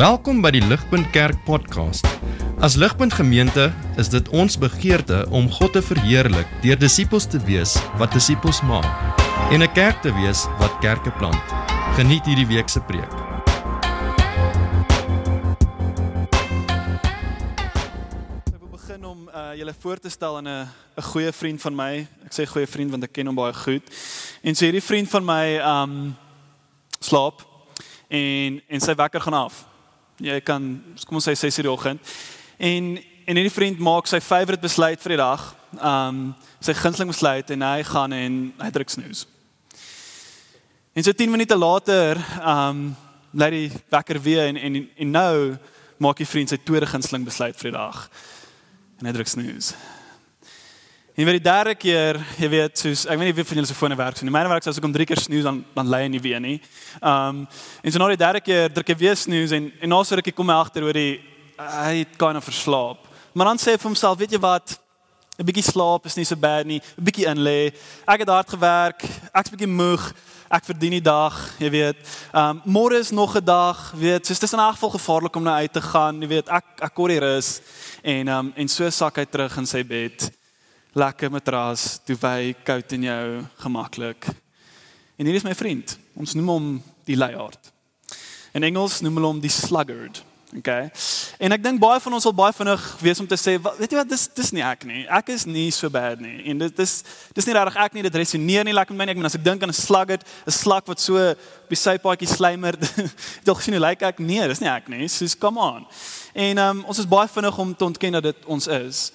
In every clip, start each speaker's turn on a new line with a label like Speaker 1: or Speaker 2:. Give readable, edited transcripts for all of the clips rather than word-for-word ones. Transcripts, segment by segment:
Speaker 1: Welkom by die Ligpunt Kerk podcast. As Ligpunt Gemeente is dit ons begeerte om God te verheerlik deur disippels te wees wat disippels maak en 'n kerk te wees wat kerke plant. Geniet hierdie week se preek.
Speaker 2: Ek wil begin om julle voor te stel aan 'n goeie vriend van my. Ek sê goeie vriend want ek ken hom baie goed. En so hierdie vriend van my slaap en sy wekker gaan af. Jy kan, kom ons sê 6:00 die oggend. En hierdie vriend maak sy favourite besluit vir die dag. Sy gunsteling besluit en hy gaan en hy druk snooze. En so 10 minute later lei die wekker weer en nou maak die vriend sy tweede gunsteling besluit vir die dag. En hy druk snooze. En vir die derde keer, jy weet, soos, ek weet nie wie van julle se fone werk so nie. Myne werk so as ek om 3 keer snooze, dan lei hy nie weer nie. En so na die derde keer druk hy weer snooze en na so rukkie kom hy agter oor hy het kind of verslaap. Maar dan sê hy vir homself, weet jy wat, 'n bietjie slaap is nie so bad nie, 'n bietjie inlê. Ek het hard gewerk, ek's bietjie moeg, ek verdien die dag, jy weet. Môre is nog 'n dag, weet, soos dit is in 'n geval gevaarlik om nou uit te gaan, jy weet, ek kort die rus. En so sak hy terug in sy bed. Lekker matras, duvet, koud in jou, gemaklik. En hier is my vriend. Ons noem hom die luiaard. In Engels noem hulle hom die sluggard. Okay? En ek dink baie van ons sal baie vinnig wees om te sê, weet jy wat, dis nie ek nie. Ek is nie so bad nie. En dis nie regtig ek nie, dit resoneer nie lekker met my nie. Ek bedoel, as ek dink aan 'n sluggard, 'n slak wat so op die sypaadjie slymer, het jy al gesien hoe lyk ek? Nee, dis nie ek nie. Soos, come on. En ons is baie vinnig om te ontken dat dit ons is.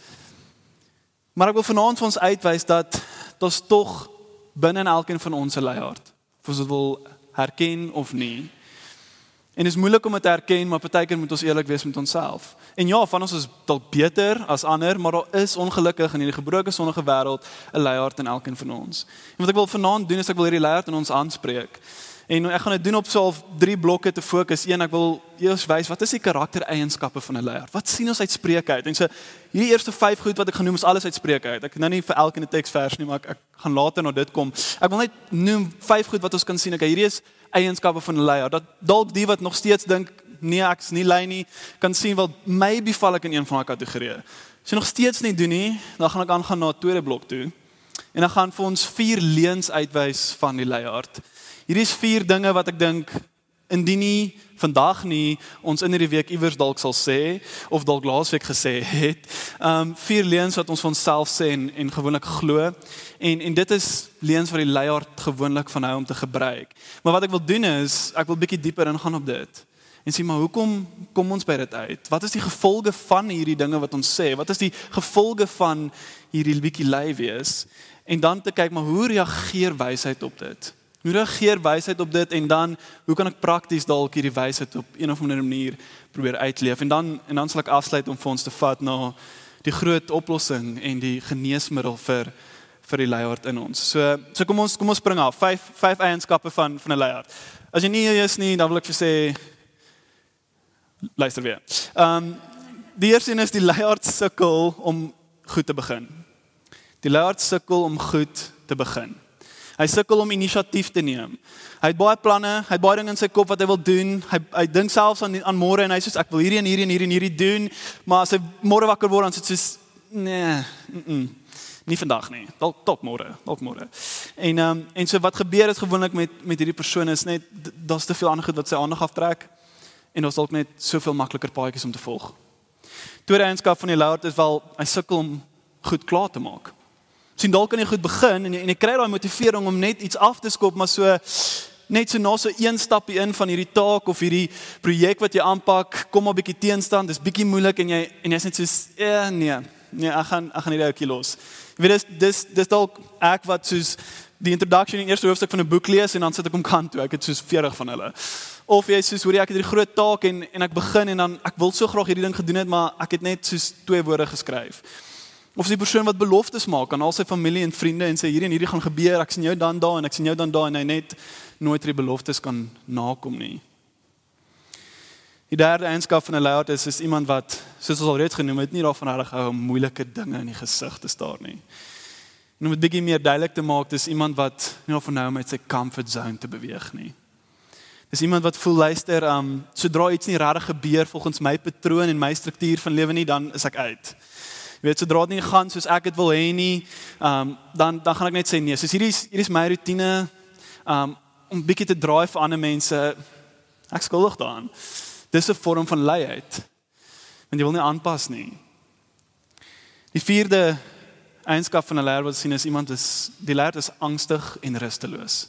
Speaker 2: Maar ek wil vanaand vir ons uitwys dat daar's tog binne in elkeen van ons 'n luiaard. Of ons dit wil herken of nie. En dit is moeilik om dit te herken, maar partykeer moet ons eerlik wees met onsself. En ja, van ons is dalk beter as ander, maar daar is ongelukkig in hierdie gebroke sondige wêreld 'n luiaard in elkeen van ons. En wat ek wil vanaand doen is ek wil hierdie luiaard in ons aanspreek. En ek gaan dit doen op so 3 blokke te fokus. Een, ek wil eers wys wat is die karaktereienskappe van 'n luiaard? Wat sien ons uit Spreuke uit? En so hierdie eerste 5 goed wat ek genoem is alles uit Spreuke uit. Ek het nou nie vir elkeen 'n teksvers nie, maar ek gaan later na dit kom. Ek wil net noem 5 goed wat ons kan sien. Okay, hierdie is eienskappe van 'n luiaard. Dat dalk die wat nog steeds dink nee, ek's nie lui nie, kan sien wel maybe val ek in een van daai kategorieë. As jy nog steeds nie doen nie, dan gaan ek aangaan na 'n tweede blok toe. En dan gaan vir ons 4 leuns uitwys van die luiaard. Hierdie is 4 dinge wat ek dink, indien nie vandag nie, ons in hierdie week iewers dalk sal sê, of dalk laasweek gesê het, 4 leuns wat ons van onsself sê en gewoonlik glo, en dit is leuns wat die luiaard gewoonlik van hou om te gebruik. Maar wat ek wil doen is, ek wil bietjie dieper ingaan op dit, en sê, maar hoekom kom ons by dit uit? Wat is die gevolge van hierdie dinge wat ons sê? Wat is die gevolge van hierdie bietjie lui wees? En dan te kyk, maar hoe reageer wysheid op dit? Hoe reageer wysheid op dit en dan, hoe kan ek prakties dalk hierdie wysheid op een of ander manier probeer uitleef? En dan sal ek afsluit om vir ons te vat na die groot oplossing en die geneesmiddel vir die luiaard in ons. So kom ons spring af. 5 eienskappe van 'n luiaard. As jy nie hier is nie, dan wil ek vir sê, luister weer. Die eerste een is die luiaard sukkel om goed te begin. Die luiaard sukkel om goed te begin. Hy sukkel om inisiatief te neem. Hy het baie planne, hy het baie dinge in sy kop wat hy wil doen. Hy dink selfs aan môre en hy sê ek wil hierdie en hierdie en hierdie en hierdie doen, maar as hy môre wakker word dan sê hy soos nee, nie vandag nie. Dalk môre. En so wat gebeur is gewoonlik met hierdie persoon is net daar's te veel ander goed wat sy aandag aftrek en daar's dalk net soveel makliker paadjies om te volg. Tweede eienskap van die luiaard is wel hy sukkel om goed klaar te maak. Sien dalk kan jy goed begin en jy kry daai motivering om net iets af te skop, maar net so na so 1 stapie in van hierdie taak of hierdie projek wat jy aanpak, kom 'n bietjie teenstand, dis bietjie moeilik en jy's net soos nee, ek gaan hierdie ouetjie los. Jy weet dis dalk ek wat soos die introduction in die eerste hoofstuk van 'n boek lees en dan sit ek om kant toe, ek het soos 40 van hulle. Of jy soos hoor jy ek het hierdie groot taak en ek begin en dan ek wil so graag hierdie ding gedoen het, maar ek het net soos 2 woorde geskryf. Of die persoon wat beloftes maak aan al sy familie en vriende en sê hierdie en hierdie gaan gebeur, ek sien jou dan daar en ek sien jou dan daar en hy net nooit die beloftes kan nakom nie. Die derde eienskap van 'n luiaard is iemand wat, soos ons al reeds genoem het, nie daarvan reg hou om moeilike dinge in die gesig te staar nie. En om dit bietjie meer duidelik te maak, dis iemand wat nie daarvan hou om uit sy comfort zone te beweeg nie. is iemand wat voel, luister, sodra iets nie regtig gebeur volgens my patroon en my struktuur van lewe nie, dan is ek uit. Jy weet, sodra dit nie gaan soos ek dit wil hê nie, dan gaan ek net sê nee. Soos hier is my routine, om bietjie te draai vir ander mense, ek skuldig daaraan. Dis 'n vorm van luiheid, want jy wil nie aanpas nie. Die 4de eienskap van 'n leier wat sien is die leier is angstig en rusteloos.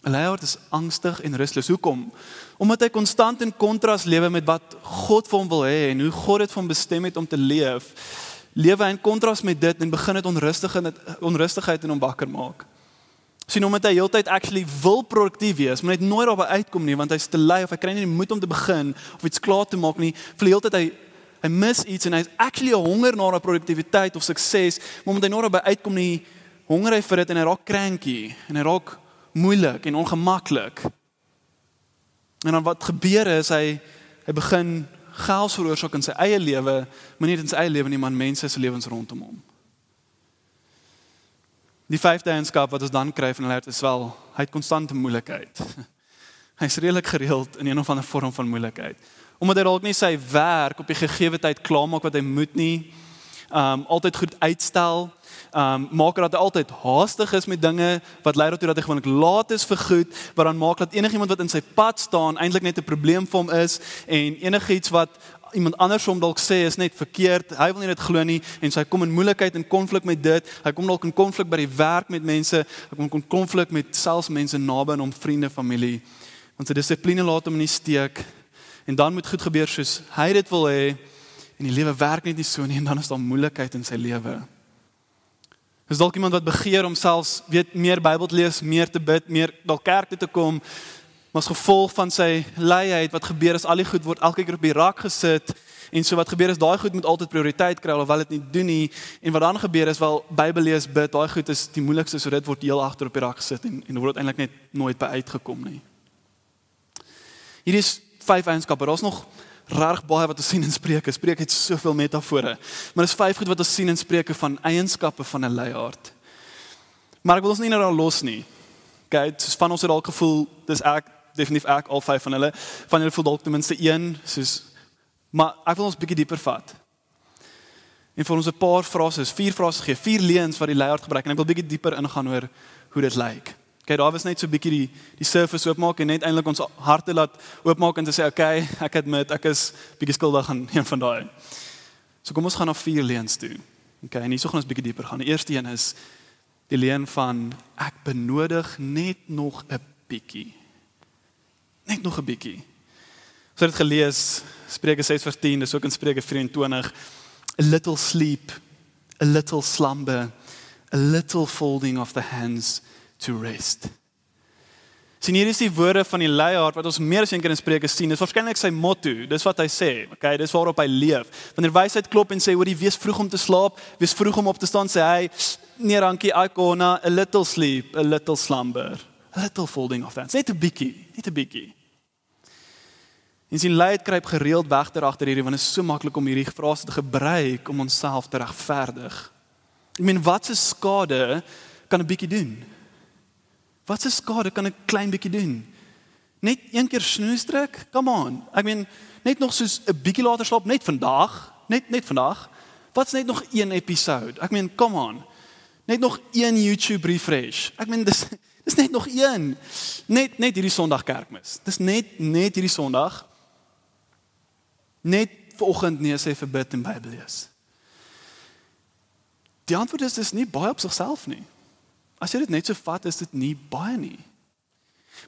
Speaker 2: 'n Leier is angstig en rusteloos. Hoekom? Omdat hy konstant in kontras lewe met wat God vir hom wil hê en hoe God dit vir hom bestem het om te leef. Lewe hy in kontras met dit en begin dit onrustigheid in hom wakker maak. Sien, omdat hy heeltyd actually wil produktief wees, maar net nooit daarby uitkom nie, want hy's te lui of hy kry nie die moed om te begin of iets klaar te maak nie. Vir die heeltyd hy mis iets en hy is actually 'n honger na produktiwiteit of sukses, maar omdat hy nooit daarby uitkom nie, honger hy vir dit en hy raak cranky en hy raak moeilik en ongemaklik. En dan wat gebeur is, hy begin chaos veroorsaak in sy eie lewe, maar nie in sy eie lewe nie, maar in mense se lewens rondom hom. Die 5de eienskap wat ons dan kry van 'n leier is wel, hy het konstante moeilikheid. Hy is redelik gereeld in een of ander vorm van moeilikheid. Omdat hy dalk nie sy werk op die gegeewe tyd klaarmaak wat hy moet nie, altyd goed uitstel, maak dat hy altyd haastig is met dinge, wat lei daartoe dat hy gewoonlik laat is vir goed, wat dan maak dat enigiemand wat in sy pad staan, eintlik net 'n probleem vir hom is, en enigiets wat iemand anders hom dalk sê is net verkeerd, hy wil nie dit glo nie, en so hy kom in moeilikheid en konflik met dit, hy kom dalk in konflik by die werk met mense, hy kom in konflik met selfs mense naby aan hom, vriende, familie, want sy dissipline laat hom in die steek, en dan moet goed gebeur soos hy dit wil hê, en die lewe werk net nie so nie, en dan is daar moeilikheid in sy lewe. Is dalk iemand wat begeer om selfs meer Bybel te lees, meer te bid, meer dalk kerk toe te kom, maar as gevolg van sy luiheid, wat gebeur is, al die goed word elke keer op die rak gesit, en so wat gebeur is, daai goed moet altyd prioriteit kry, alhoewel dit nie doen nie, en wat dan gebeur is, wel, Bybel lees, bid, daai goed is die moeilikste, so dit word heel agter op die rak gesit, en word eintlik net nooit by uitgekom nie. Hier is 5 eienskappe, daar is nog rarig baie wat ons sien in Spreuke. Spreuke het soveel metafore, maar dis 5 goed wat ons sien in Spreuke van eienskappe van 'n leiaard. Maar ek wil ons nie nou daar los nie. Okay, soos van ons het al gevoel, dis definitief al 5 van hulle voel dalk ten minste 1, maar ek wil ons bietjie dieper vat. En vir ons 'n paar frases, 4 frases gee, 4 leuns wat die leiaard gebruik, en ek wil bietjie dieper ingaan oor hoe dit lyk. Okay, daar was net so bietjie die surface oopmaak en net eintlik ons harte laat oopmaak en te sê, okay, ek admit, ek is bietjie skuldig aan een van daai. So kom ons gaan na 4 leuns toe. Okay, en hierso gaan ons bietjie dieper gaan. Die eerste een is die leuen van ek benodig net nog 'n bietjie. Net nog 'n bietjie. So het gelees, Spreuke 6:10, dis ook in Spreuke 24, a little sleep, a little slumber, a little folding of the hands to rest. Sien, hier is die woorde van die leiaard wat ons meer as een keer in Spreuke sien. Dis waarskynlik sy motto, dis wat hy sê, okay, dis waarop hy leef. Wanneer wysheid klop en sê, hoorie, wees vroeg om te slaap, wees vroeg om op te staan, sê hy, nee dankie, ek gonna a little sleep, a little slumber, a little folding of hands. Net 'n bietjie. En sien, luiheid kruip gereeld weg agter hierdie, want dit is so maklik om hierdie frase te gebruik om onsself te regverdig. Ek meen, wat se skade kan 'n bietjie doen? Wat se skade kan 'n klein bietjie doen? Net een keer snoesdruk? Come on. Ek meen, net nog soos 'n bietjie later slaap, net vandag, net vandag. Wat's net nog een episode? Ek meen, come on. Net nog een YouTube refresh. Ek meen, dis net nog een. Net hierdie Sondag kerkmis. Dis net hierdie Sondag. Net vanoggend nee sê vir bid en Bybel lees. Die antwoord is dis nie baie op sigself nie. As jy dit net so vat, is dit nie baie nie.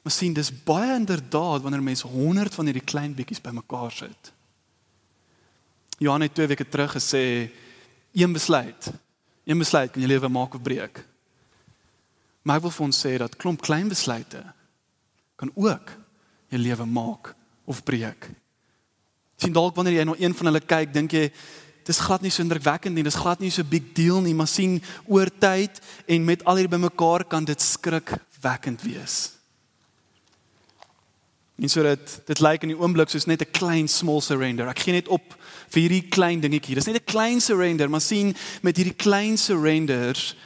Speaker 2: Maar sien, dis baie inderdaad wanneer mense 100 van hierdie klein bietjies bymekaar sit. Johan het 2 weke terug gesê, een besluit kan jy lewe maak of breek. Maar ek wil vir ons sê dat klomp klein besluite kan ook jy lewe maak of breek. Sien, dalk wanneer jy na een van hulle kyk, dink jy, dis glad nie so indrukwekkend nie, dis glad nie so big deal nie, maar sien, oor tyd en met al hierdie bymekaar kan dit skrikwekkend wees. En so dit lyk in die oomblik soos net 'n klein small surrender. Ek gee net op vir hierdie klein dingetjie. Dis net 'n klein surrender, maar sien, met hierdie klein surrenders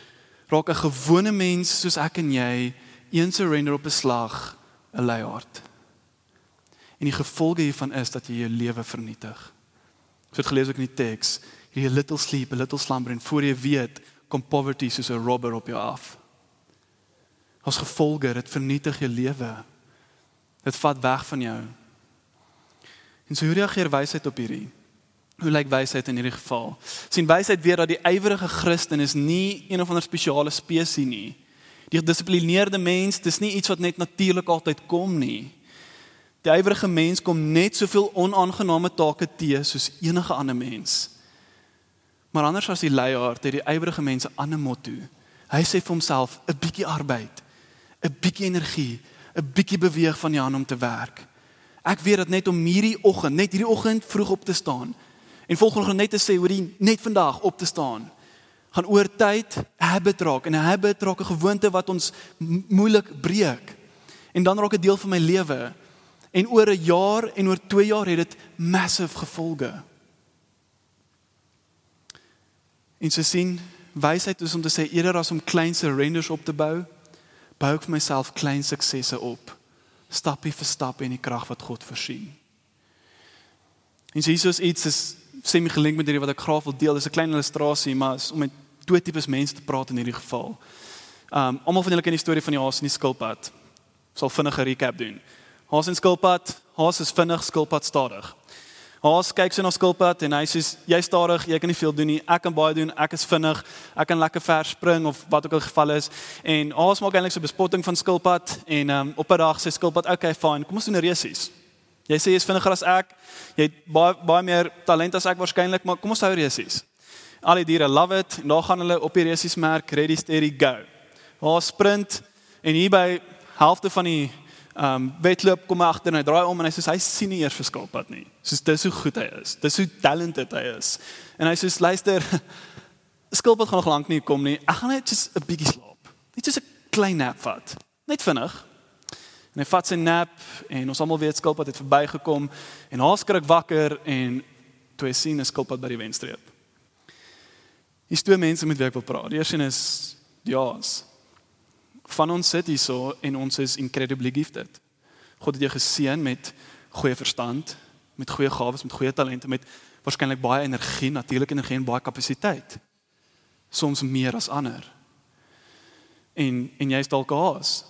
Speaker 2: raak 'n gewone mens soos ek en jy, een surrender op 'n slag, 'n leiaard. En die gevolge hiervan is dat jy jou lewe vernietig. So het gelees ook in die teks, jy little sleep, a little slumber, en voor jy weet, kom poverty soos 'n robber op jou af. As gevolge, dit vernietig jou lewe. Dit vat weg van jou. En so hoe reageer wysheid op hierdie? Hoe lyk wysheid in hierdie geval? Sien wysheid weer dat die ywerige Christen is nie een of ander spesiale spesie nie. Die gedissiplineerde mens, dis nie iets wat net natuurlik altyd kom nie. Die ywerige mens kom net soveel onaangename take te soos enige ander mens. Maar anders as die leiaard, het die ywerige mens 'n ander motto. Hy sê vir homself, 'n bietjie arbeid, 'n bietjie energie, 'n bietjie beweeg van die hand om te werk. Ek weet dat net om hierdie oggend vroeg op te staan, en volgende net te sê, hoorie, net vandag op te staan, gaan oor tyd 'n habit raak, en 'n habit raak 'n gewoonte wat ons moeilik breek. En dan raak 'n deel van my lewe. En oor 'n jaar en oor 2 jaar het dit massive gevolge. En so sien, wysheid is om te sê, eerder as om klein surrenders op te bou ek vir myself klein suksesse op. Stappie vir stap in die krag wat God voorsien. En so hier is iets, is semi-gelink met hierdie wat ek graag wil deel, dis 'n klein illustrasie, maar is om met 2 tipes mense te praat in hierdie geval. Almal van julle ken die storie van die haas en die skilpad. Sal vinnig 'n recap doen. Haas en skilpad, haas is vinnig, skilpad stadig. Haas kyk so na skilpad en hy sê, jy stadig, jy kan nie veel doen nie, ek kan baie doen, ek is vinnig, ek kan lekker ver spring of wat ook al geval is. En haas maak eintlik so 'n bespotting van skilpad en op 'n dag sê skilpad, okay, fine, kom ons doen 'n resies. Jy sê jy is vinniger as ek, jy het baie meer talent as ek waarskynlik, maar kom ons hou resies. Al die diere love it en daar gaan hulle op die resies merk, ready, steady, go. Haas sprint en hier by helfte van die wedloop kom hy agter en hy draai om en hy sê hy sien nie eers vir skilpad nie. Soos dis hoe goed hy is. Dis hoe talented hy is. En hy sê luister, skilpad gaan nog lank nie kom nie. Ek gaan net just 'n bietjie slaap. Net soos 'n klein nap vat. Net vinnig. En hy vat sy nap en ons almal weet skilpad het verbygekom en haar skrik wakker en toe hy sien 'n skilpad by die wenstreep. Hier's 2 mense met wie ek wil praat. Die eerste is die haas. Van ons sit hier so en ons is incredibly gifted. God het jou geseën met goeie verstand, met goeie gawes, met goeie talente, met waarskynlik baie energie, natuurlike energie en baie kapasiteit. Soms meer as ander. En jy is dalk 'n haas.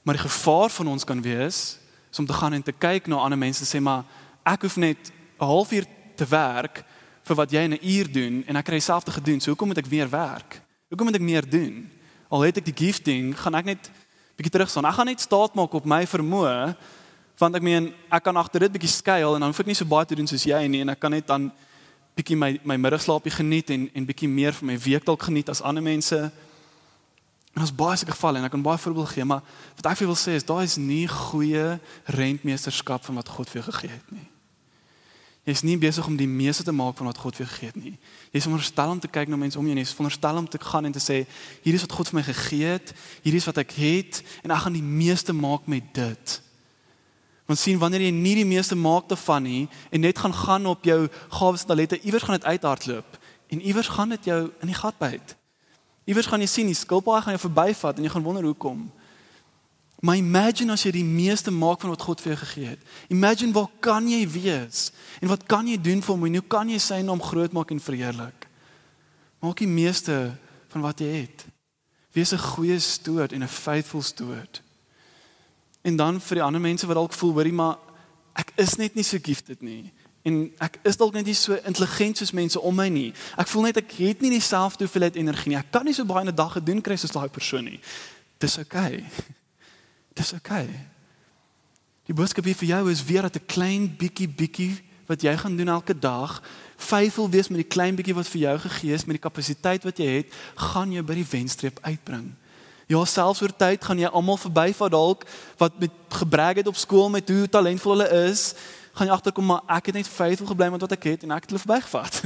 Speaker 2: Maar die gevaar van ons kan wees is om te gaan en te kyk na ander mense en sê maar ek hoef net 'n halfuur te werk vir wat jy in 'n uur doen en ek kry dieselfde gedoen. So hoekom moet ek meer werk? Hoekom moet ek meer doen? Al het ek die gifting, gaan ek net bietjie terug staan. Ek gaan net staat maak op my vermoë, want ek meen, ek kan agter dit bietjie skuil en dan hoef ek nie so baie te doen soos jy nie en ek kan net dan bietjie my middagslaapie geniet en bietjie meer van my week dalk geniet as ander mense. En ons baie sulke gevalle en ek kan baie voorbeelde gee, maar wat ek vir wil sê is daar is nie goeie rentmeesterskap van wat God vir jou gegee het nie. Jy is nie besig om die meeste te maak van wat God vir jou gegee het nie. Jy is veronderstel om te kyk na mense om jou, jy is veronderstel om te gaan en te sê, hier is wat God vir my gegee het, hier is wat ek het, en ek gaan die meeste maak met dit. Want sien, wanneer jy nie die meeste maak daarvan nie, en net gaan op jou gawes en talente, iewers gaan dit uithardloop, en iewers gaan dit jou in die gat byt. Iewers gaan jy sien, die skilpaai gaan jou verbyvat, en jy gaan wonder hoekom. Maar imagine as jy die meeste maak van wat God vir jou gegee het. Imagine waar kan jy wees? En wat kan jy doen vir hom? En hoe kan jy sy naam groot maak en verheerlik? Maak die meeste van wat jy het. Wees 'n goeie steward en 'n faithful steward. En dan vir die ander mense wat dalk voel, hoorie, maar ek is net nie so gifted nie. En ek is dalk net nie so intelligent soos mense om my nie. Ek voel net ek het nie dieselfde hoeveelheid energie nie. Ek kan nie so baie in 'n dag gedoen kry soos daai persoon nie. Dis okay. Dis okay. Die boodskap hier vir jou is weer dat 'n klein bietjie wat jy gaan doen elke dag, faithful wees met die klein bietjie wat vir jou gegee is, met die kapasiteit wat jy het, gaan jou by die wenstreep uitbring. Ja, selfs oor tyd gaan jy almal verbyvat dalk wat met gebrek het op skool met hoe talentvol hulle is, gaan jy agterkom maar ek het net faithful gebly met wat ek het en ek het hulle verbygevat.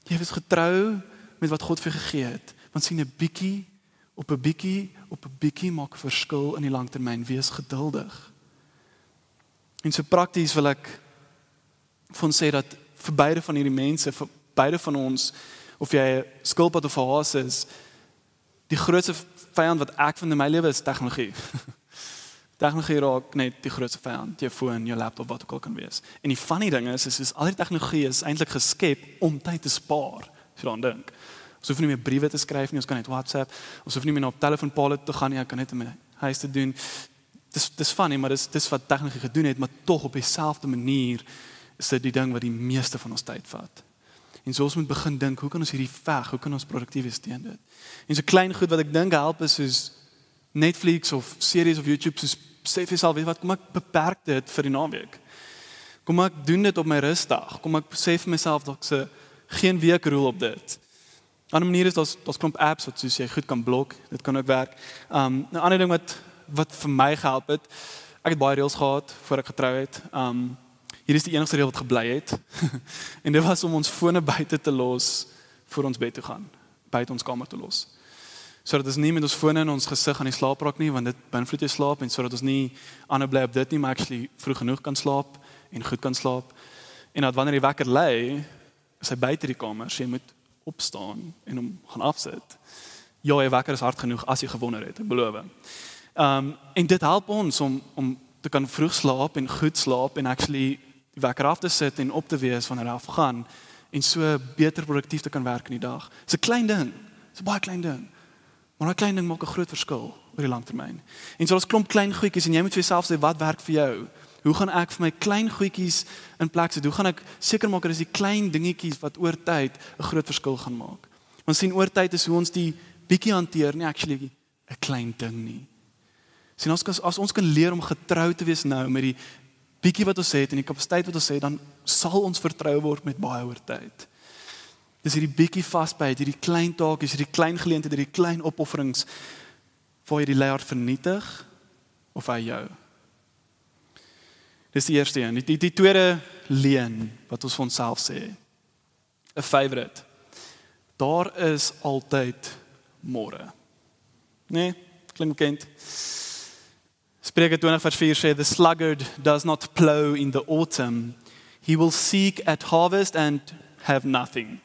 Speaker 2: Jy is getrou met wat God vir gegee het, want sien 'n bietjie op 'n bietjie maak 'n verskil in die langtermyn. Wees geduldig. En so prakties wil ek van sê dat vir beide van hierdie mense, vir beide van ons, of jy 'n skilpad of 'n haas is, die grootste vyand wat ek vind in my lewe is tegnologie. Tegnologie raak net die grootste vyand, jou foon, jou laptop, wat ook al kan wees. En die funny ding is al die tegnologie is eintlik geskep om tyd te spaar, as jy daaraan dink. Ons hoef nie meer briewe te skryf nie, ons kan net WhatsApp, ons hoef nie meer na op telefoonpale te gaan nie, ek kan net in my huis te doen. Dis funny, maar dis wat tegnologie gedoen het, maar tog op dieselfde manier is dit die ding wat die meeste van ons tyd vat. En so ons moet begin dink, hoe kan ons hierdie veg, hoe kan ons produktief wees teen dit? En so klein goed wat ek dink help is soos Netflix of series of YouTube, soos sê vir jouself, weet wat, kom ek beperk dit vir die naweek. Kom ek doen dit op my rustdag. Kom ek sê vir myself dat ek se geen weekroel op dit. 'n ander manier is daar's klomp apps wat soos jy goed kan blok. Dit kan ook werk. 'n ander ding wat vir my gehelp het, ek het baie reëls gehad voor ek getrou het. Hier is die enigste reël wat gebly het. En dit was om ons fone buite te los voor ons bed toe gaan, buite ons kamer te los. Sodat ons nie met ons fone in ons gesig aan die slaap raak nie, want dit beïnvloed jou slaap, en sodat ons nie aanhou bly op dit nie, maar actually vroeg genoeg kan slaap en goed kan slaap. En dat wanneer die wekker lui, is hy buite die kamer, so jy moet opstaan en hom gaan afsit. Ja, jy wekker is hard genoeg as jy gewonder het, ek beloof. En dit help ons om te kan vroeg slaap en goed slaap en actually die wekker af te sit en op te wees wanneer hy afgaan en so beter produktief te kan werk in die dag. Dis 'n klein ding. Dis 'n baie klein ding. Maar 'n klein ding maak 'n groot verskil oor die langtermyn. En so ons klomp klein goedjies en jy moet vir jouself sê wat werk vir jou? Hoe gaan ek vir my klein goedjies in plek sit? Hoe gaan ek seker maak dat dis die klein dingetjies wat oor tyd 'n groot verskil gaan maak? Ons sien oor tyd is hoe ons die bietjie hanteer, nie actually 'n klein ding nie. Sien as ons kan leer om getrou te wees nou met die bietjie wat ons het en die kapasiteit wat ons het, dan sal ons vertrou word met baie oor tyd. Dis hierdie bietjie vasbyt, hierdie klein taakies, hierdie klein geleenthede, hierdie klein opofferings waar jy die leier vernietig of hy jou. Dis die eerste een. Die tweede leen wat ons vir onsself sê. 'n Favorite. Daar is altyd môre. Nee, klink bekend. Spreuke 20:4 sê, the sluggard does not plow in the autumn. He will seek at harvest and have nothing.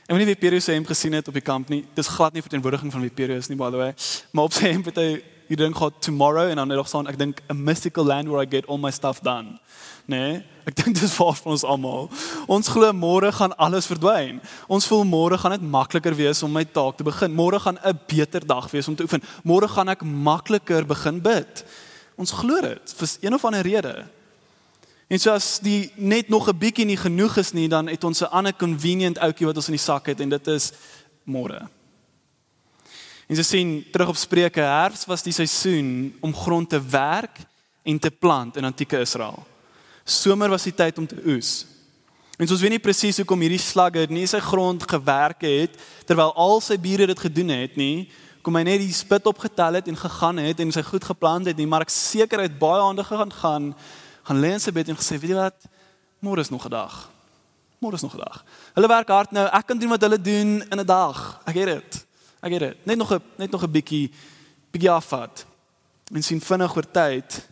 Speaker 2: En wanneer Wipero sy hemp gesien het op die kamp nie, dis glad nie verteenwoordiging van Wipero is nie, by the way, maar op sy hemp het hy die ding gehad, tomorrow, en dan het hy staan, ek dink, a mystical land where I get all my stuff done. Nee, ek dink dis waar vir ons almal. Ons glo môre gaan alles verdwyn. Ons voel môre gaan dit makliker wees om my taak te begin. Môre gaan 'n beter dag wees om te oefen. Môre gaan ek makliker begin bid. Ons glo dit vir een of ander rede. En so as die net nog 'n bietjie nie genoeg is nie, dan het ons 'n ander convenient ouetjie wat ons in die sak het en dit is môre. En so sien terug op Spreuke, herfs was die seisoen om grond te werk en te plant in antieke Israel. Somer was die tyd om te oes. En ons weet nie presies hoekom hierdie sluggard nie sy grond gewerk het, terwyl al sy bure dit gedoen het nie, kom hy net die spit opgetel het en gegaan het en sy goed geplant het nie, maar ek seker uit baie hande gaan lê in sy bed en gesê, weet jy wat, môre is nog 'n dag. Môre is nog 'n dag. Hulle werk hard nou, ek kan doen wat hulle doen in 'n dag. Ek het dit. Net nog 'n bietjie afvat. En sien vinnig oor tyd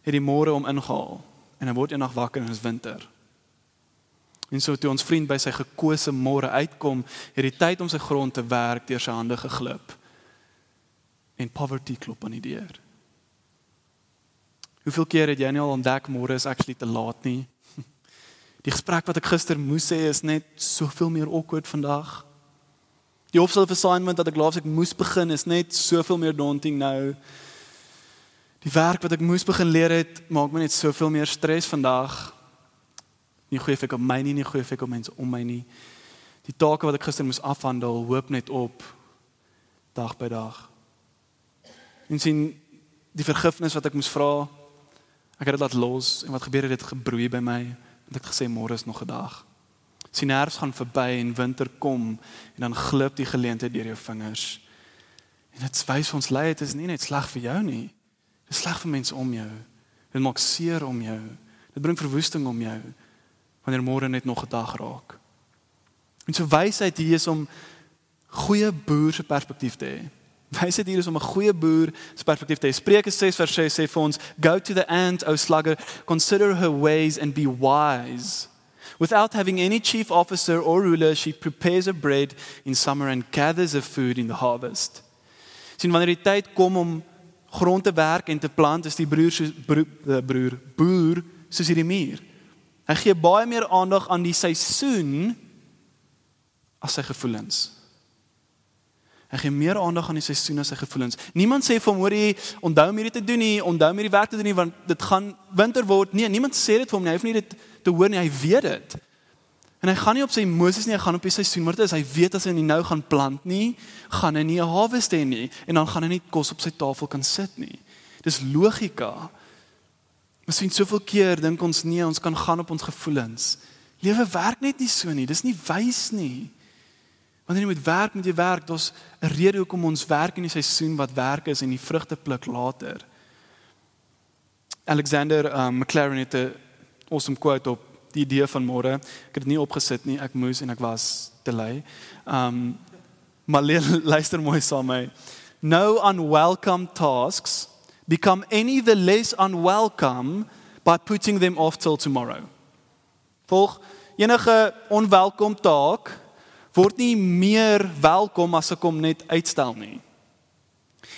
Speaker 2: het die môre om ingehaal. En hy word eendag wakker en is winter. En so toe ons vriend by sy gekose môre uitkom, het die tyd om sy grond te werk deur sy hande geglip. En poverty klop aan die deur. Hoeveel keer het jy nie al ontdek môre is actually te laat nie? Die gesprek wat ek gister moes sê is net soveel meer awkward vandag. Die opstel assignment wat ek laas ek moes begin is net soveel meer daunting nou. Die werk wat ek moes begin leer het, maak my net soveel meer stres vandag. Nie goeie effek op my nie goeie effek op mense om my nie. Die take wat ek gister moes afhandel, hoop net op, dag by dag. En sien, die vergifnis wat ek moes vra, ek het dit laat los, en wat gebeur het, dit gebroei by my, want ek het gesê, môre is nog 'n dag. Sien, herfs gaan verby en winter kom, en dan glip die geleentheid deur jou vingers. En dit wys ons lei, dit is nie net sleg vir jou nie, dit is sleg vir mense om jou, dit maak seer om jou, dit bring verwoesting om jou, wanneer môre net nog 'n dag raak. En so wysheid hier is om goeie boer se perspektief te hê. Wysheid hier is om 'n goeie boer se perspektief te hê. Spreuke 6:6 sê vir ons, go to the ant, O sluggard, consider her ways and be wise. Without having any chief officer or ruler, she prepares her bread in summer and gathers her food in the harvest. Sien, wanneer die tyd kom om grond te werk en te plant, is die boer soos hierdie muur. Hy gee baie meer aandag aan die seisoen as sy gevoelens. Hy gee meer aandag aan die seisoen as sy gevoelens. Niemand sê vir hom, hoor jy, onthou om hierdie te doen nie, onthou om hierdie werk te doen nie, want dit gaan winter word. Nee, niemand sê dit vir hom nie, hy hoef nie dit te hoor nie, hy weet dit. En hy gaan nie op sy emosies nie, hy gaan op die seisoen, maar dit is, hy weet as hy nie nou gaan plant nie, gaan hy nie 'n harvest hê nie, en dan gaan hy nie kos op sy tafel kan sit nie. Dis logika. Miskien soveel keer dink ons nee, ons kan gaan op ons gevoelens. Lewe werk net nie so nie, dis nie wys nie. Wanneer jy moet werk, daar's 'n rede hoekom ons werk in die seisoen wat werk is en die vrugte pluk later. Alexander McLaren het 'n awesome quote op die idee van môre. Ek het dit nie opgesit nie, ek moes en ek was te lui. Maar luister mooi saam met my. No unwelcome tasks become any the less unwelcome by putting them off till tomorrow. Volg, enige onwelkom taak word nie meer welkom as ek hom net uitstel nie.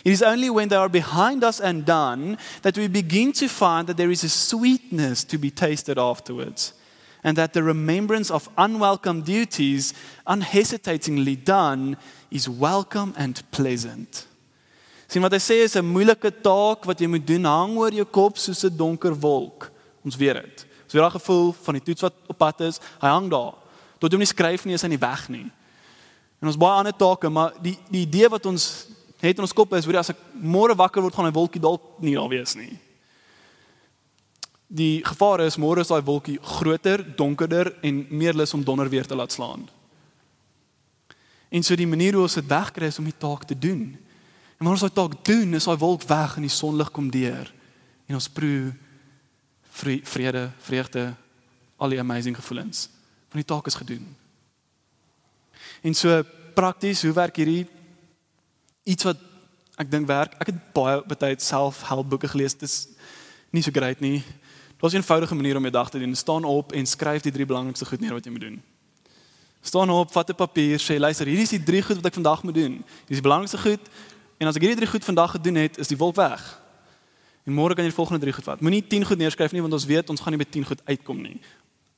Speaker 2: It is only when they are behind us and done that we begin to find that there is a sweetness to be tasted afterwards, and that the remembrance of unwelcome duties, unhesitatingly done, is welcome and pleasant. Sien wat hy sê is 'n moeilike taak wat jy moet doen, hang oor jou kop soos 'n donker wolk. Ons weet dit. Ons het daai gevoel van die toets wat op pad is, hy hang daar. Tot jy hom nie skryf nie, is hy nie weg nie. En ons baie ander take, maar die idee wat ons het in ons kop is, hoor jy, as ek môre wakker word, gaan hy wolkie dalk nie daar wees nie. Die gevaar is, môre is daai wolkie groter, donkerder en meer lus om donder weer te laat slaan. En so die manier hoe ons dit wegkry is om die taak te doen. En wanneer ons daai taak doen, is daai wolk weg en die sonlig kom deur. En ons proe vrede, vreugde, al die amazing gevoelens. Van die taak is gedoen. En so prakties, hoe werk hierdie? Iets wat ek dink werk, ek het baie betyd self-help boeke gelees, dit is nie so great nie. Daar's 'n eenvoudige manier om jou dag te doen. Staan op en skryf die 3 belangrikste goed neer wat jy moet doen. Staan op, vat 'n papier, sê luister, hierdie is die 3 goed wat ek vandag moet doen. Hierdie is die belangrikste goed, en as ek hierdie 3 goed vandag gedoen het, is die wolk weg. En môre kan jy die volgende 3 goed vat. Moenie 10 goed neerskryf nie, want ons weet ons gaan nie by 10 goed uitkom nie.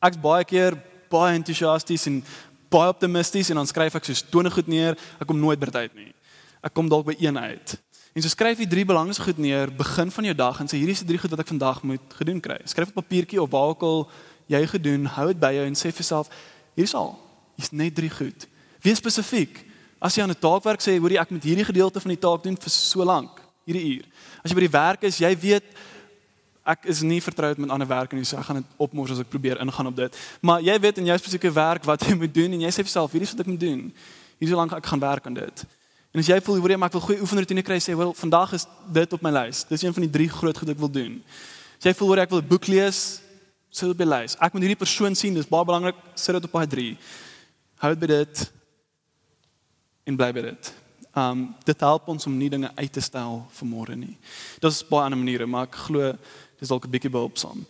Speaker 2: Ek's baie keer baie entoesiasties en baie optimisties en dan skryf ek soos 20 goed neer, ek kom nooit by dit uit nie. Ek kom dalk by 1 uit. En so skryf die 3 belangrikste goed neer, begin van jou dag en sê hierdie is die 3 goed wat ek vandag moet gedoen kry. Skryf op papiertjie of waar ook al jy gedoen, hou dit by jou en sê vir jouself, hier's al. Hier's net 3 goed. Wees spesifiek. As jy aan 'n taak werk sê, hoor jy, ek moet hierdie gedeelte van die taak doen vir so lank, hierdie uur. As jy by die werk is, jy weet ek is nie vertroud met ander werk en so ek gaan dit opmors as ek probeer ingaan op dit. Maar jy weet in jou spesifieke werk wat jy moet doen en jy sê vir jouself, hierdie is wat ek moet doen. Hier so lank ek gaan werk aan dit. En as jy voel, hoor jy, maar ek wil goeie oefenroutine kry, sê, wel, vandag is dit op my lys. Dis een van die 3 groot goed ek wil doen. As jy voel, hoor, ek wil 'n boek lees, sit dit op die lys. Ek moet hierdie persoon sien, dis baie belangrik, sit dit op daai 3. Hou dit by dit en bly by dit. Dit help ons om nie dinge uit te stel vir môre nie. Dit is baie ander maniere, maar ek glo dis dalk 'n bietjie behulpsaam.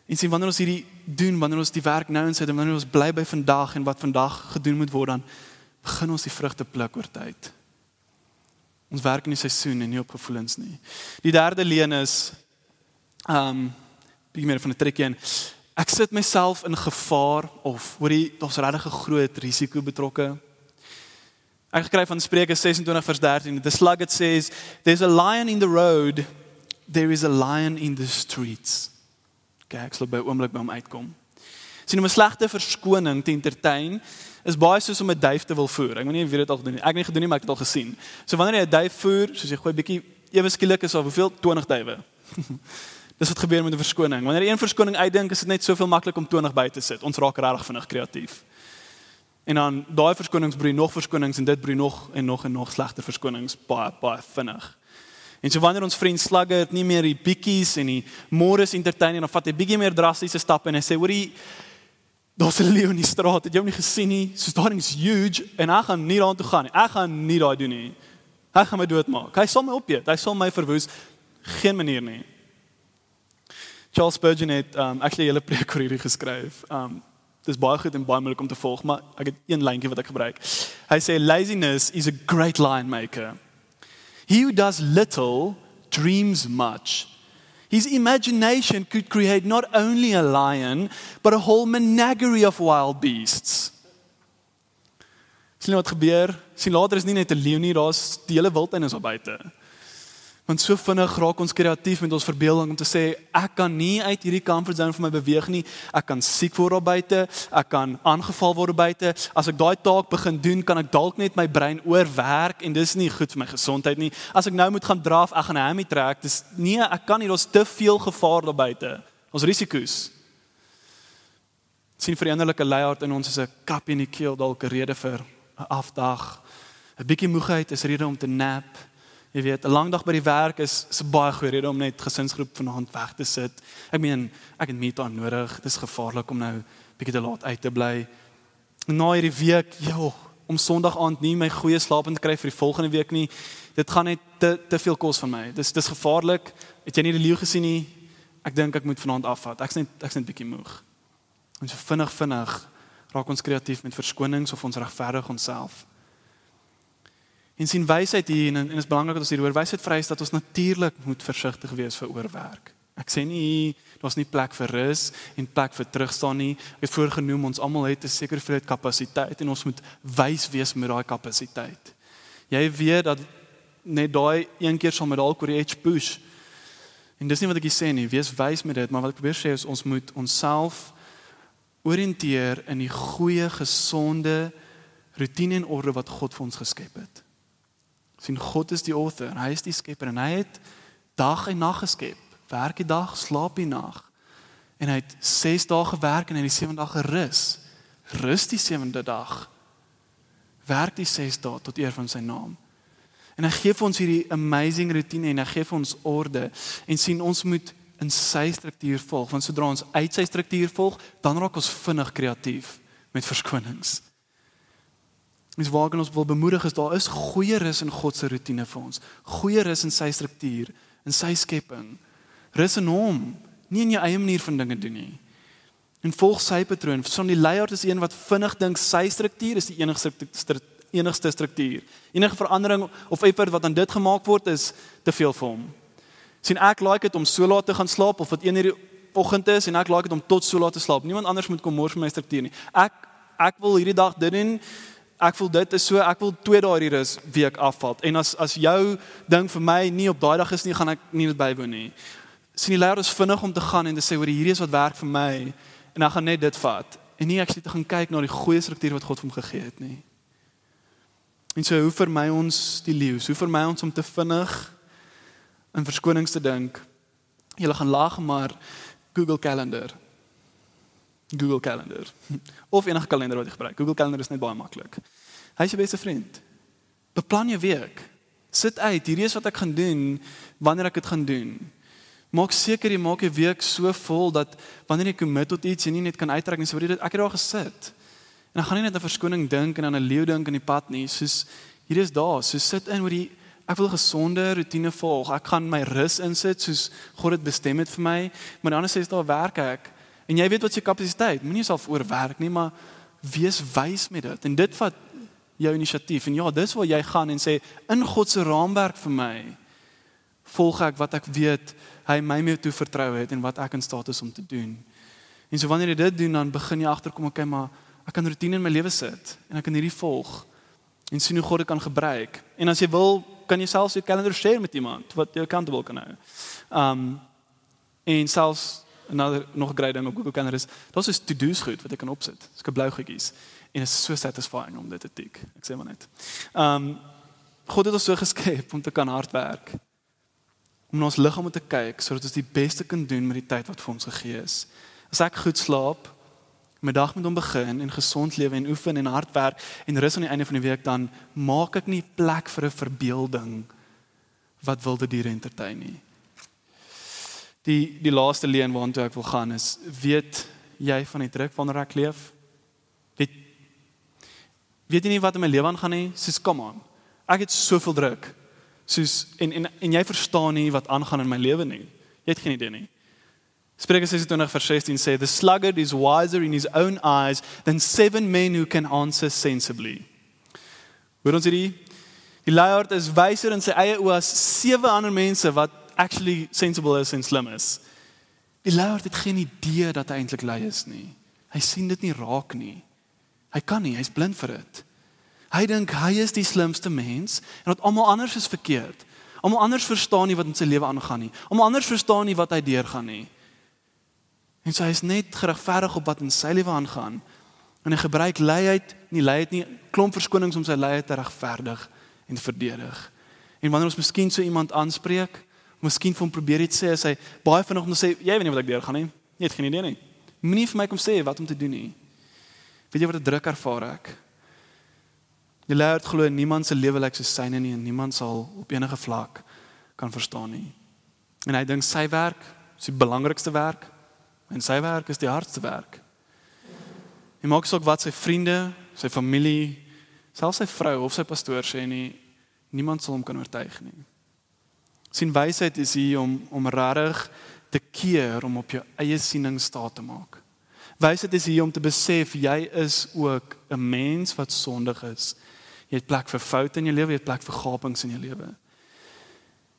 Speaker 2: En sien, wanneer ons hierdie doen, wanneer ons die werk nou insit en wanneer ons bly by vandag en wat vandag gedoen moet word, dan begin ons die vrugte pluk oor tyd. Ons werk in die seisoen en nie op gevoelens nie. Die derde leen is bietjie meer van 'n trekkie in. Ek sit myself in gevaar of hoorie, daar's regtig 'n groot risiko betrokke. Ek gekry van Spreuke 26 vers 13. The sluggard says, there's a lion in the road, there is a lion in the streets. Okay, ek sal by 'n oomblik by hom uitkom. Sien, om 'n slegte verskoning te entertain is baie soos om 'n duif te wil voer. Ek weet nie of jy dit al gedoen het. Ek het nie gedoen nie, maar ek het dit al gesien. So wanneer jy 'n duif voer, soos jy gooi bietjie ewe skielik is al hoeveel 20 duwe. Dis wat gebeur met 'n verskoning. Wanneer jy een verskoning uitdink, is dit net soveel maklik om 20 by te sit. Ons raak regtig vinnig kreatief. En dan daai verskonings broei nog verskonings en dit broei nog en nog slegter verskonings baie vinnig. En so wanneer ons vriend Slugger nie meer die bietjies en die môres entertain en dan vat hy bietjie meer drastiese stappe en hy sê, hoorie, daar's 'n leeu in die straat, het jy hom nie gesien nie? Soos daai ding is huge en ek gaan nie daartoe gaan nie. Ek gaan nie daai doen nie. Hy gaan my doodmaak. Hy sal my opeet. Hy sal my verwoes. Geen manier nie. Charles Spurgeon het actually 'n hele preek oor hierdie geskryf. Dis baie goed en baie moeilik om te volg, maar ek het een lyntjie wat ek gebruik. Hy sê laziness is a great lion maker. He who does little dreams much. His imagination could create not only a lion, but a whole menagerie of wild beasts. Sien wat gebeur? Sien later is nie net 'n leeu nie, daar's die hele wildtuin is op buite. Want so vinnig raak ons kreatief met ons verbeelding om te sê, ek kan nie uit hierdie comfort zone vir my beweeg nie, ek kan siek word op buite, ek kan aangeval word op buite, as ek daai taak begin doen, kan ek dalk net my brein oorwerk, en dis nie goed vir my gesondheid nie, as ek nou moet gaan draf, ek gaan 'n hammy trek, dis nee, ek kan nie, daar's te veel gevaar op buite, ons risiko's. Sien vir die innerlike luiaard in ons is 'n kapie in die keel, dalk 'n rede vir 'n afdag, 'n bietjie moegheid is rede om te nap. Jy weet, 'n lang dag by die werk is 'n baie goeie rede om net gesinsgroep vanaand weg te sit. Ek meen, ek het me-time nodig. Dit is gevaarlik om nou bietjie te laat uit te bly. Na hierdie week, om Sondag aand nie my goeie slaap in te kry vir die volgende week nie. Dit gaan net te veel kos van my. Dis gevaarlik. Het jy nie die leeu gesien nie? Ek dink ek moet vanaand afvat. Ek's net bietjie moeg. En so vinnig raak ons kreatief met verskonings of ons regverdig onsself. En sien wysheid hier, en is belangrik dat ons hieroor wysheid vereis dat ons natuurlik moet versigtig wees vir oorwerk. Ek sê nie, daar's nie plek vir rus en plek vir terugstaan nie. Ek het voorgenoem, ons almal het 'n sekere hoeveelheid kapasiteit en ons moet wys wees met daai kapasiteit. Jy weet dat net daai een keer sal met dalk oor die edge push. En dis nie wat ek hier sê nie, wees wys met dit, maar wat ek probeer sê is ons moet onsself oriënteer in die goeie, gesonde routine en orde wat God vir ons geskep het. Sien, God is die author, en hy is die skepper, en hy het dag en nag geskep, werk die dag, slaap die nag, en hy het 6 dae gewerk, en hy het die 7 dae gerus, rus die 7de dag, werk die 6 dae tot eer van sy naam, en hy gee vir ons hierdie amazing routine, en hy gee vir ons orde, en sien, ons moet in sy struktuur volg, want sodra ons uit sy struktuur volg, dan raak ons vinnig kreatief met verskonings. Dus waar ons wil bemoedig is, daar is goeie rus in God se routine vir ons. Goeie rus in sy struktuur, in sy skepping. Rus in hom, nie in jou eie manier van dinge doen nie. En volg sy patroon. Son die luiaard is een wat vinnig dink sy struktuur is die enigste struktuur. Enige verandering of effort wat aan dit gemaak word is te veel vir hom. Sien ek like dit om so laat te gaan slaap of wat 1 uur die oggend is en ek like dit om tot so laat te slaap. Niemand anders moet kom mors met my struktuur nie. Ek wil hierdie dag dit doen. Ek voel dit is so, ek wil 2 dae hierdie rus week afval. En as jou ding vir my nie op daai dag is nie, gaan ek nie dit bywoon nie. Sien die leier is vinnig om te gaan en te sê, hoor, hierdie is wat werk vir my, en ek gaan net dit vat. En nie ek sê te gaan kyk na die goeie struktuur wat God vir hom gegee het nie. En so, hoe vermy ons die leeu's? Hoe vermy ons om te vinnig in verskonings te dink? Julle gaan lag, maar Google Calendar. Of enige kalender wat jy gebruik. Google Calendar is net baie maklik. Hy is jou beste vriend. Beplan jou week. Sit uit, hierdie is wat ek gaan doen, wanneer ek dit gaan doen. Maak seker jy maak jou week so vol, dat wanneer jy commit tot iets, jy nie net kan uittrek nie, so ek het daar gesit. En ek gaan nie net 'n verskoning dink, en aan 'n leeu dink in die pad nie, soos, hierdie is daar, so sit in, ek wil gesonde routine volg, ek gaan my rus insit, soos God het bestem het vir my, maar die ander sê, daar werk ek, en jy weet wat jy kapasiteit, moenie jouself oorwerk nie, maar wees wys met dit, en dit vat jou inisiatief, en ja, dis waar jy gaan en sê, in God se raamwerk vir my, volg ek wat ek weet, hy my mee toe vertrou het, en wat ek in staat is om te doen. En so wanneer jy dit doen, dan begin jy agterkom, okay, maar ek kan routine in my lewe sit, en ek kan hierdie volg, en sien hoe God dit kan gebruik. En as jy wil, kan jy selfs jou kalender share met iemand, wat jou accountable kan hou. En selfs, nog 'n great ding op Google Calendar is, daar is to-do's goed wat jy kan opsit. Dis 'n blou goedjies. En is so satisfying om dit te tik. Ek sê maar net. God het ons so geskep om te kan hard werk. Om na ons liggaam te kyk, sodat ons die beste kan doen met die tyd wat vir ons gegee is. As ek goed slaap, my dag met hom begin, en gesond lewe, en oefen, en hard werk, en rus aan die einde van die week, dan maak ek nie plek vir 'n verbeelding, wat wilde diere entertain nie. Die laaste leen waartoe ek wil gaan is, weet jy van die druk wanneer ek leef? Weet jy nie wat in my lewe aangaan nie? Soos, come on, ek het soveel druk, soos, en jy verstaan nie wat aangaan in my lewe nie, jy het geen idee nie. Spreuke 26:16 sê, the sluggard is wiser in his own eyes than 7 men who can answer sensibly. Hoor ons hierdie? Die luiaard is wyser in sy eie oë as 7 ander mense wat actually sensible is en slim is. Die luiaard het geen idee dat hy eintlik lui is nie. Hy sien dit nie raak nie. Hy kan nie, hy's blind vir dit. Hy dink hy is die slimste mens en dat almal anders is verkeerd. Almal anders verstaan nie wat in sy lewe aangaan nie. Almal anders verstaan nie wat hy deurgaan nie. En so hy is net geregverdig op wat in sy lewe aangaan. En hy gebruik luiheid nie, klomp verskonings om sy luiheid te regverdig en te verdedig. En wanneer ons miskien so iemand aanspreek, miskien vir hom probeer iets sê, as hy baie vinnig om te sê, jy weet nie wat ek deurgaan nie, jy het geen idee nie. Moenie vir my kom sê wat om te doen nie. Weet jy wat 'n druk ervaar ek? Die luiaard glo niemand se lewe lyk soos syne nie en niemand sal op enige vlak kan verstaan nie. En hy dink sy werk is die belangrikste werk en sy werk is die hardste werk. En maak saak wat sy vriende, sy familie, selfs sy vrou of sy pastoor sê nie, niemand sal hom kan oortuig nie. Sien, wysheid is hier om regtig te keer om op jou eie siening staat te maak. Wysheid is hier om te besef, jy is ook 'n mens wat sondig is. Jy het plek vir foute in jou lewe, jy het plek vir gapings in jou lewe.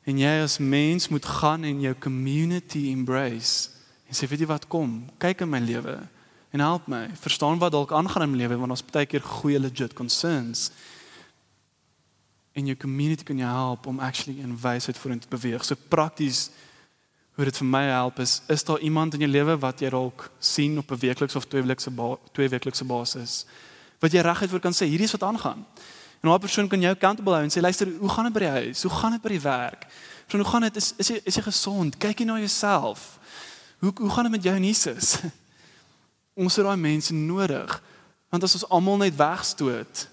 Speaker 2: En jy as mens moet gaan en jou community embrace. En sê, weet jy wat, kom, kyk in my lewe en help my, verstaan wat dalk aangaan in my lewe, want ons baie keer goeie legit concerns. En jou community kan jou help om actually in wysheid vorentoe te beweeg. So prakties, hoe dit vir my help is daar iemand in jou lewe wat jy dalk sien op 'n weeklikse of tweeweeklikse basis, wat jy reguit voor kan sê, hierdie is wat aangaan. En daai persoon kan jou accountable hou en sê, luister, hoe gaan dit by die huis? Hoe gaan dit by die werk? Hoe gaan dit? Is jy gesond? Kyk jy na jouself? Hoe gaan dit met jou en Jesus? Ons het daai mense nodig, want as ons almal net wegstoot,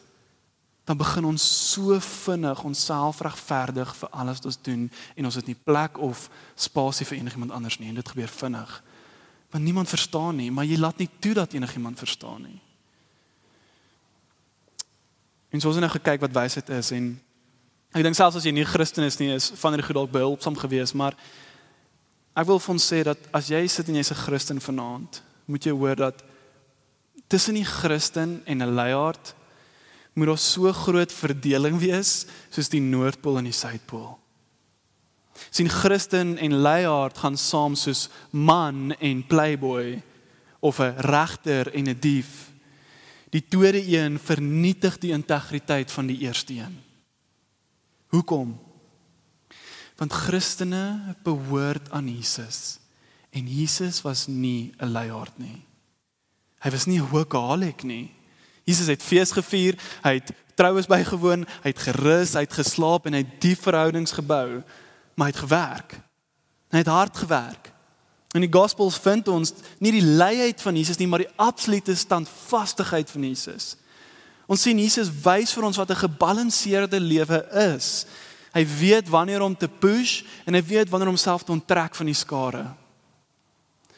Speaker 2: dan begin ons so vinnig onsself regverdig vir alles wat ons doen en ons het nie plek of spasie vir enigiemand anders nie en dit gebeur vinnig. Want niemand verstaan nie, maar jy laat nie toe dat enigiemand verstaan nie. En so ons het nou gekyk wat wysheid is en ek dink selfs as jy nie Christen is nie, is van die goed dalk behulpsaam gewees, maar ek wil vir ons sê dat as jy sit en jy's 'n Christen vanaand, moet jy hoor dat tussen die Christen en 'n luiaard moet daar so groot verdeling wees, soos die Noordpool en die Suidpool. Sien, Christen en luiaard gaan saam soos man en playboy, of 'n regter en 'n dief. Die tweede een vernietig die integriteit van die eerste een. Hoekom? Want Christene behoort aan Jesus, en Jesus was nie 'n luiaard nie. Hy was nie 'n workaholic nie. Jesus het fees gevier, hy het troues bygewoon, hy het gerus, hy het geslaap en hy het diep verhoudings gebou, maar hy het gewerk. Hy het hard gewerk. In die Gospels vind ons nie die luiheid van Jesus nie, maar die absolute standvastigheid van Jesus. Ons sien Jesus wys vir ons wat 'n gebalanseerde lewe is. Hy weet wanneer om te push en hy weet wanneer om homself te onttrek van die skare.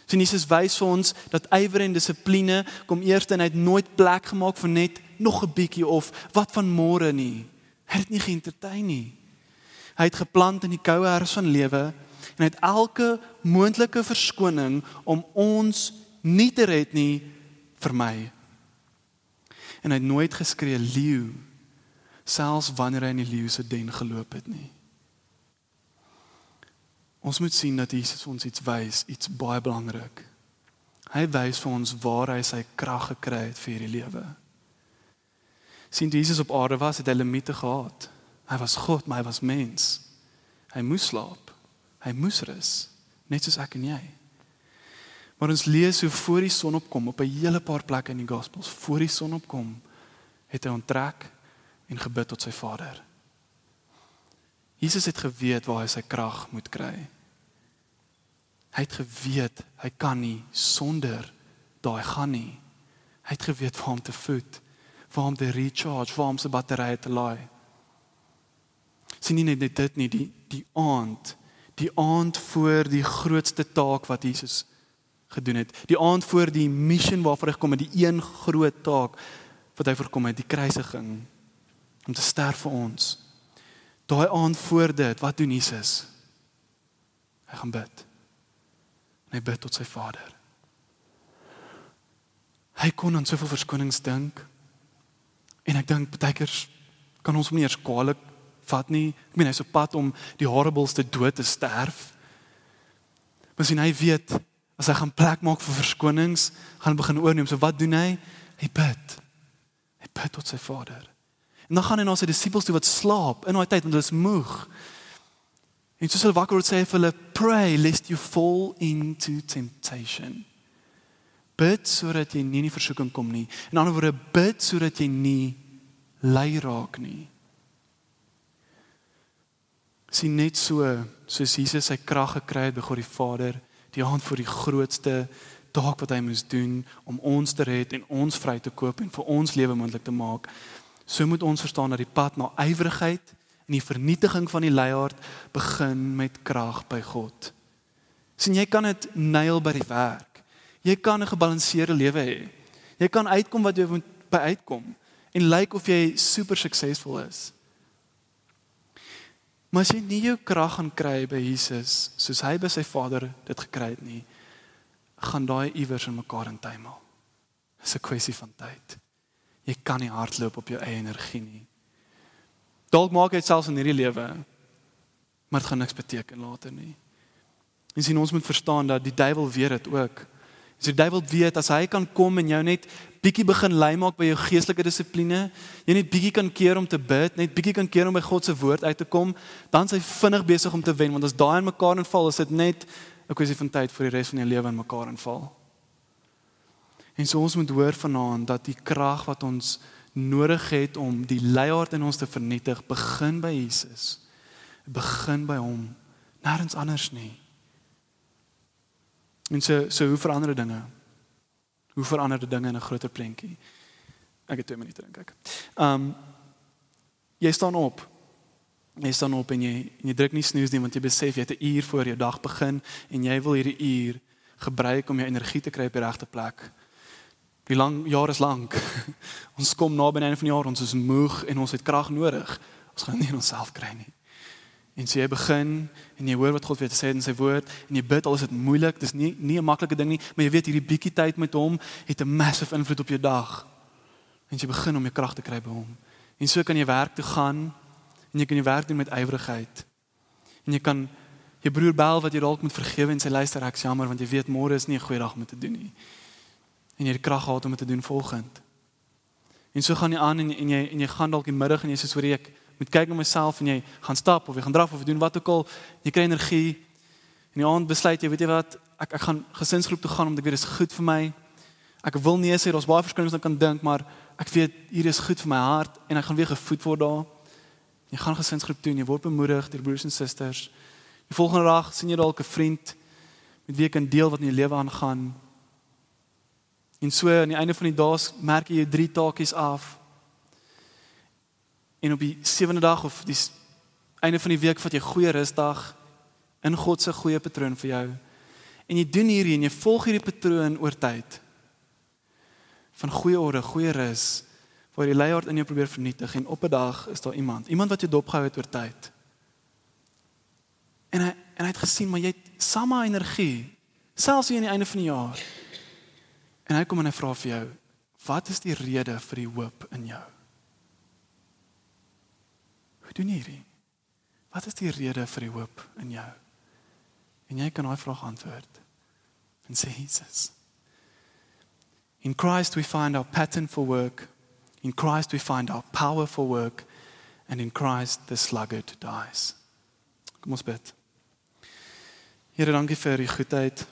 Speaker 2: So Jesus wys vir ons dat ywer en dissipline kom eers en hy het nooit plek gemaak vir net nog 'n bietjie of wat van môre nie. Hy het dit nie geëntertain nie. Hy het geplant in die koue herfs van lewe en hy het elke moontlike verskoning om ons nie te red nie vermy. En hy het nooit geskree leeu, selfs wanneer hy in die leeu se den geloop het nie. Ons moet sien dat Jesus ons iets wys, iets baie belangrik. Hy wys vir ons waar hy sy krag gekry het vir hierdie lewe. Sien, toe Jesus op aarde was, het hy limite gehad. Hy was God, maar hy was mens. Hy moes slaap, hy moes rus, net soos ek en jy. Maar ons lees hoe voor die son opkom, op 'n hele paar plekke in die Gospels, voor die son opkom, het hy onttrek en gebid tot sy Vader. Jesus het geweet waar hy sy krag moet kry. Hy het geweet, hy kan nie sonder daai gaan nie. Hy het geweet waar om te voed, waar om te recharge, waar om sy batterye te laai. Sien nie net dit nie, die aand voor die grootste taak wat Jesus gedoen het, die aand voor die mission waarvoor hy gekom het, die een groot taak wat hy voorkom het, die kruisiging, om te sterf vir ons. Daai aand voor dit, wat doen Jesus? Hy gaan bid. En hy bid tot sy Vader. Hy kon aan soveel verskonings dink, en ek dink, partykeer kan ons hom nie eers kwaadlik vat nie. Ek meen, hy is op pad om die horribleste dood te sterf. Maar sien, hy weet, as hy gaan plek maak vir verskonings, gaan hy begin oorneem. So wat doen hy? Hy bid. Hy bid tot sy Vader. En dan gaan hy na sy disippels toe wat slaap in daai tyd, want hulle is moeg. En soos hulle wakker word, sê hy vir hulle, pray lest you fall into temptation. Bid sodat jy nie in die versoeking kom nie. In ander woorde, bid sodat jy nie lei raak nie. Sien, net soos Jesus sy krag gekry het by God die Vader, die hand vir die grootste taak wat hy moes doen, om ons te red en ons vry te koop en vir ons lewe moontlik te maak, so moet ons verstaan dat die pad na ywerigheid en die vernietiging van die leiaard begin met krag by God. Sien, jy kan dit nail by die werk. Jy kan 'n gebalanseerde lewe hê. Jy kan uitkom wat jy moet by uitkom en lyk of jy super suksesvol is. Maar as jy nie jou krag gaan kry by Jesus, soos hy by sy Vader dit gekry het nie, gaan daai iewers in mekaar intuimel. Dis 'n kwessie van tyd. Jy kan nie hardloop op jou eie energie nie. Dalk maak jy dit selfs in hierdie lewe, maar dit gaan niks beteken later nie. En sien, ons moet verstaan dat die duiwel weet dit ook. So die duiwel weet, as hy kan kom en jou net bietjie begin lei maak by jou geestelike dissipline, jy net bietjie kan keer om te bid, net bietjie kan keer om by God se woord uit te kom, dan is hy vinnig besig om te wen, want as daai in mekaar inval, is dit net 'n kwessie van tyd vir die res van jou lewe in mekaar inval. En so ons moet hoor vanaand dat die krag wat ons nodig het om die leiaard in ons te vernietig, begin by Jesus. Begin by hom, nêrens anders nie. En so hoe verander dinge? Hoe verander dinge in 'n groter prentjie? Ek het 2 minute dink ek. Jy staan op. Jy staan op en jy druk nie snooze nie, want jy besef jy het 'n uur voor jou dag begin en jy wil hierdie uur gebruik om jou energie te kry op die regte plek. Die jaar is lank. Ons kom na by die einde van die jaar, ons is moeg en ons het krag nodig. Ons gaan nie in onsself kry nie. En so jy begin en jy hoor wat God vir jou sê in sy woord en jy bid, al is dit moeilik, dis nie 'n maklike ding nie, maar jy weet hierdie bietjie tyd met hom het 'n massive invloed op jou dag. En jy begin om jou krag te kry by hom. En so kan jy werk toe gaan en jy kan jy werk doen met ywerigheid. En jy kan jou broer bel wat jy dalk moet vergewe en sy luister, ek's jammer want jy weet môre is nie 'n goeie dag om dit te doen nie. En jy het die krag gehad om dit te doen volgend. En so gaan jy aan en jy gaan dalk die middag en jy sê sorry, ek moet kyk na myself en jy gaan stap of jy gaan draf of jy doen wat ook al, jy kry energie. En die aand besluit jy, weet jy wat, ek gaan gesinsgroep toe gaan omdat ek weet dit is goed vir my. Ek wil nie sê daar's baie verskillings wat ek kan dink, maar ek weet hier is goed vir my hart en ek gaan weer gevoed word daar. Jy gaan gesinsgroep toe en jy word bemoedig deur broers en susters. Die volgende dag sien jy dalk 'n vriend met wie jy kan deel wat in jou lewe aangaan. En so aan die einde van die dae merk jy jou 3 taakies af. En op die 7de dag of die einde van die week vat jy 'n goeie rusdag in God se goeie patroon vir jou. En jy doen hierdie en jy volg hierdie patroon oor tyd. Van goeie orde, goeie rus, waar die leiaard in jou probeer vernietig en op 'n dag is daar iemand wat jou dopgehou het oor tyd. En hy het gesien, maar jy het saam energie, selfs hier aan die einde van die jaar. En hy kom en hy vra vir jou, wat is die rede vir die hoop in jou? Hoe doen jy hierdie? Wat is die rede vir die hoop in jou? En jy kan daai vraag antwoord. En sê Jesus. In Christ we find our pattern for work. In Christ we find our power for work. And in Christ the sluggard dies. Kom ons bid. Here, dankie vir die goedheid.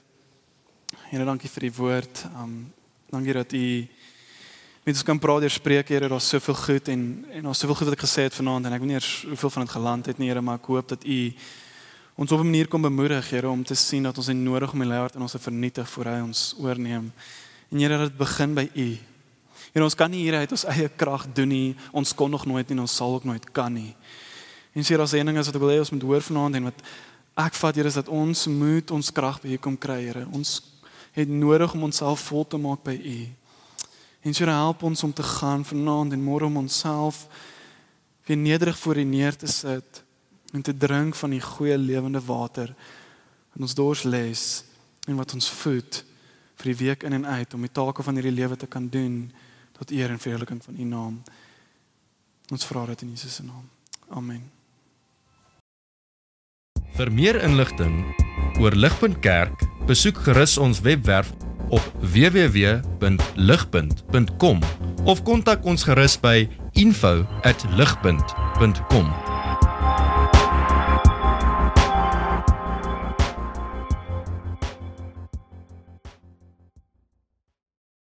Speaker 2: Here, dankie vir die woord. Dankie dat U met ons kan praat deur spreek, Here, daar's soveel goed en daar's soveel goed wat ek gesê het vanaand en ek weet nie eers hoeveel van dit geland het nie, Here, maar ek hoop dat U ons op 'n manier kom bemoedig, Here, om te sien dat ons het nodig om die leiaard in ons te vernietig voor hy ons oorneem. En Here, dat dit begin by U. Here, ons kan nie hier uit ons eie krag doen nie. Ons kon nog nooit en ons sal ook nooit kan nie. En Here, as een ding is wat ek wil hê ons moet hoor vanaand en wat ek vat, Here, is dat ons moet ons krag by U kom kry, Here. Ons het nodig om onsself vol te maak by U. En so help ons om te gaan vanaand en môre om onsself weer nederig voor U neer te sit en te drink van die goeie lewende water wat ons dors les en wat ons voed vir die week in en uit om die take van hierdie lewe te kan doen tot eer en verheerliking van U naam. Ons vra dit in Jesus se naam. Amen.
Speaker 1: Vir meer inligting oor Ligpunt Kerk, besoek gerus ons webwerf op www.ligpunt.com of kontak ons gerus by info@ligpunt.com.